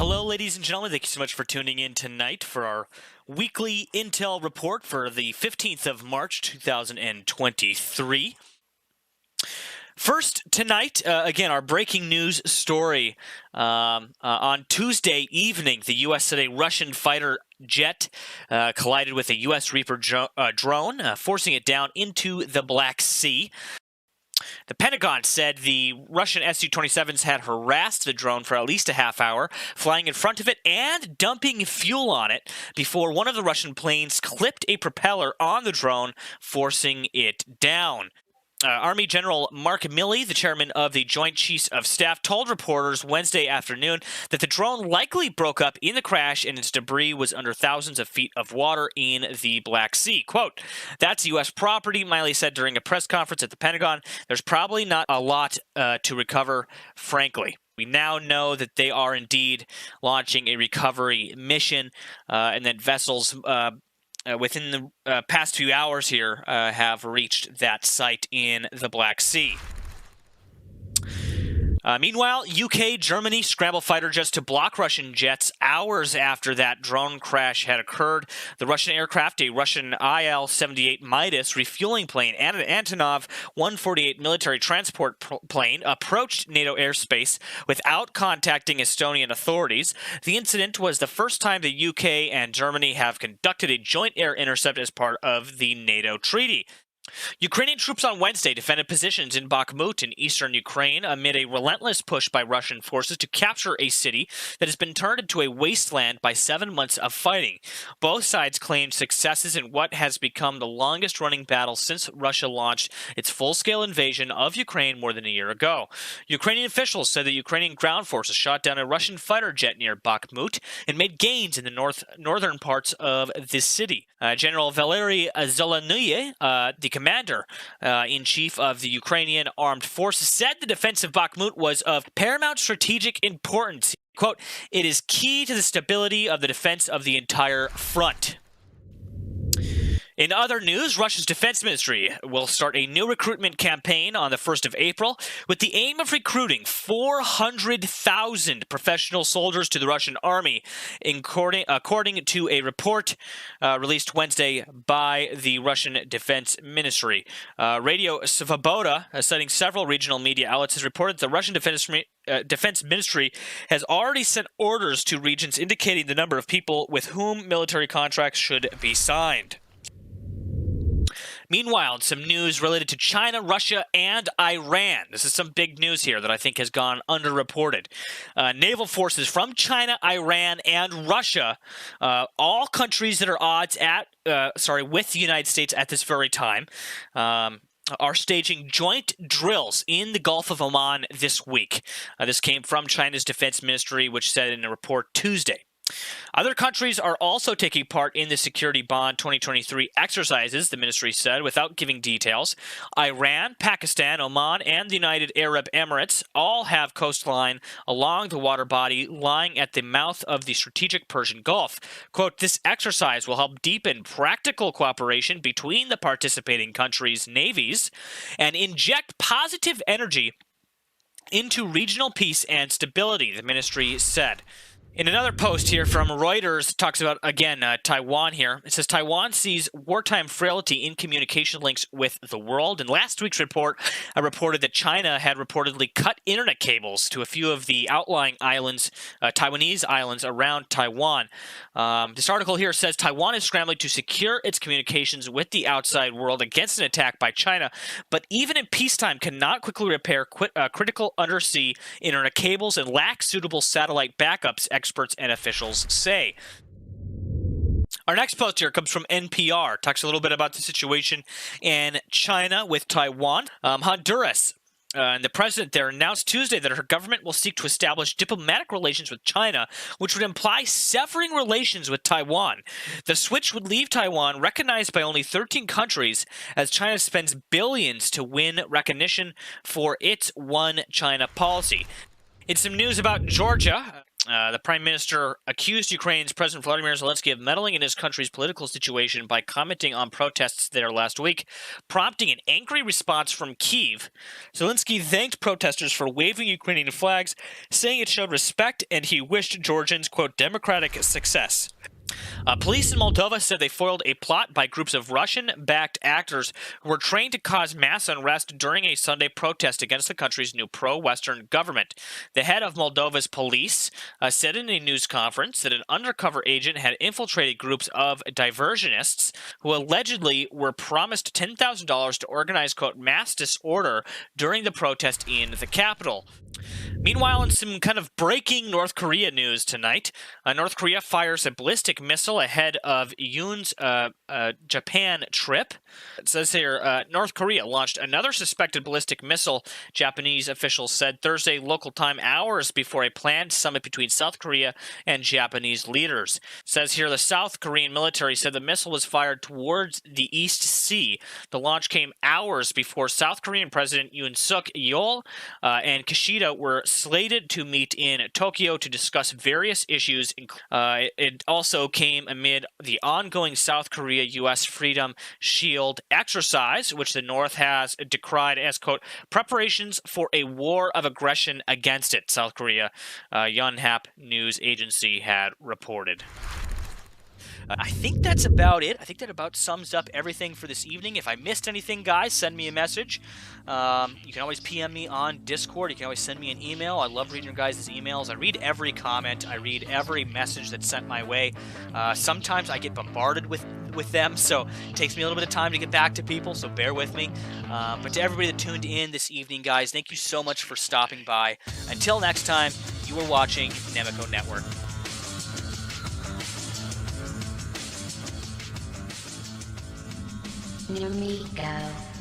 Hello, ladies and gentlemen. Thank you so much for tuning in tonight for our weekly intel report for the 15th of March, 2023. First, tonight, again, our breaking news story. On Tuesday evening, the U.S. said a Russian fighter jet collided with a U.S. Reaper drone, forcing it down into the Black Sea. The Pentagon said the Russian Su-27s had harassed the drone for at least a half hour, flying in front of it and dumping fuel on it before one of the Russian planes clipped a propeller on the drone, forcing it down. Army General Mark Milley, the chairman of the Joint Chiefs of Staff, told reporters Wednesday afternoon that the drone likely broke up in the crash and its debris was under thousands of feet of water in the Black Sea. Quote, "That's U.S. property," Milley said during a press conference at the Pentagon. "There's probably not a lot to recover, frankly." We now know that they are indeed launching a recovery mission and that vessels within the past few hours here have reached that site in the Black Sea. Meanwhile, UK, Germany scrambled fighter jets to block Russian jets hours after that drone crash had occurred. The Russian aircraft, a Russian Il-78 Midas refueling plane and an Antonov 148 military transport plane, approached NATO airspace without contacting Estonian authorities. The incident was the first time the UK and Germany have conducted a joint air intercept as part of the NATO treaty. Ukrainian troops on Wednesday defended positions in Bakhmut in eastern Ukraine amid a relentless push by Russian forces to capture a city that has been turned into a wasteland by 7 months of fighting. Both sides claimed successes in what has become the longest-running battle since Russia launched its full-scale invasion of Ukraine more than a year ago. Ukrainian officials said the Ukrainian ground forces shot down a Russian fighter jet near Bakhmut and made gains in the northern parts of the city. General Valery Zelenyy, the commander-in-chief of the Ukrainian Armed Forces, said the defense of Bakhmut was of paramount strategic importance. Quote, "It is key to the stability of the defense of the entire front." In other news, Russia's defense ministry will start a new recruitment campaign on the 1st of April with the aim of recruiting 400,000 professional soldiers to the Russian army, according to a report released Wednesday by the Russian defense ministry. Radio Svoboda, citing several regional media outlets, has reported the Russian defense ministry has already sent orders to regions indicating the number of people with whom military contracts should be signed. Meanwhile, some news related to China, Russia, and Iran. This is some big news here that I think has gone underreported. Naval forces from China, Iran, and Russia, all countries that are odds with the United States at this very time, are staging joint drills in the Gulf of Oman this week. This came from China's defense ministry, which said in a report Tuesday. Other countries are also taking part in the Security Bond 2023 exercises, the ministry said, without giving details. Iran, Pakistan, Oman, and the United Arab Emirates all have coastline along the water body lying at the mouth of the strategic Persian Gulf. Quote, "This exercise will help deepen practical cooperation between the participating countries' navies and inject positive energy into regional peace and stability," the ministry said. In another post here from Reuters, talks about, again, Taiwan here. It says, Taiwan sees wartime frailty in communication links with the world. In last week's report, I reported that China had reportedly cut internet cables to a few of the outlying islands, Taiwanese islands around Taiwan. This article here says Taiwan is scrambling to secure its communications with the outside world against an attack by China, but even in peacetime cannot quickly repair critical undersea internet cables and lacks suitable satellite backups, experts and officials say. Our next post here comes from NPR. Talks a little bit about the situation in China with Taiwan. Honduras. And the president there announced Tuesday that her government will seek to establish diplomatic relations with China, which would imply severing relations with Taiwan. The switch would leave Taiwan recognized by only 13 countries as China spends billions to win recognition for its one China policy. In some news about Georgia, The prime minister accused Ukraine's President Volodymyr Zelensky of meddling in his country's political situation by commenting on protests there last week, prompting an angry response from Kyiv. Zelensky thanked protesters for waving Ukrainian flags, saying it showed respect, and he wished Georgians, quote, democratic success. Police in Moldova said they foiled a plot by groups of Russian-backed actors who were trained to cause mass unrest during a Sunday protest against the country's new pro-Western government. The head of Moldova's police said in a news conference that an undercover agent had infiltrated groups of diversionists who allegedly were promised $10,000 to organize, quote, mass disorder during the protest in the capital. Meanwhile, in some kind of breaking North Korea news tonight, North Korea fires a ballistic missile ahead of Yoon's Japan trip. It says here, North Korea launched another suspected ballistic missile, Japanese officials said Thursday local time, hours before a planned summit between South Korea and Japanese leaders. It says here, the South Korean military said the missile was fired towards the East Sea. The launch came hours before South Korean President Yoon Suk Yeol and Kishida were slated to meet in Tokyo to discuss various issues. It also came amid the ongoing South Korea-U.S. Freedom Shield exercise, which the North has decried as, quote, preparations for a war of aggression against it, South Korea, Yonhap news agency had reported. I think that's about it. I think that about sums up everything for this evening. If I missed anything, guys, send me a message. You can always PM me on Discord. You can always send me an email. I love reading your guys' emails. I read every comment. I read every message that's sent my way. Sometimes I get bombarded with them, so it takes me a little bit of time to get back to people, so bear with me. But to everybody that tuned in this evening, guys, thank you so much for stopping by. Until next time, you are watching Nemico Network. Nemico.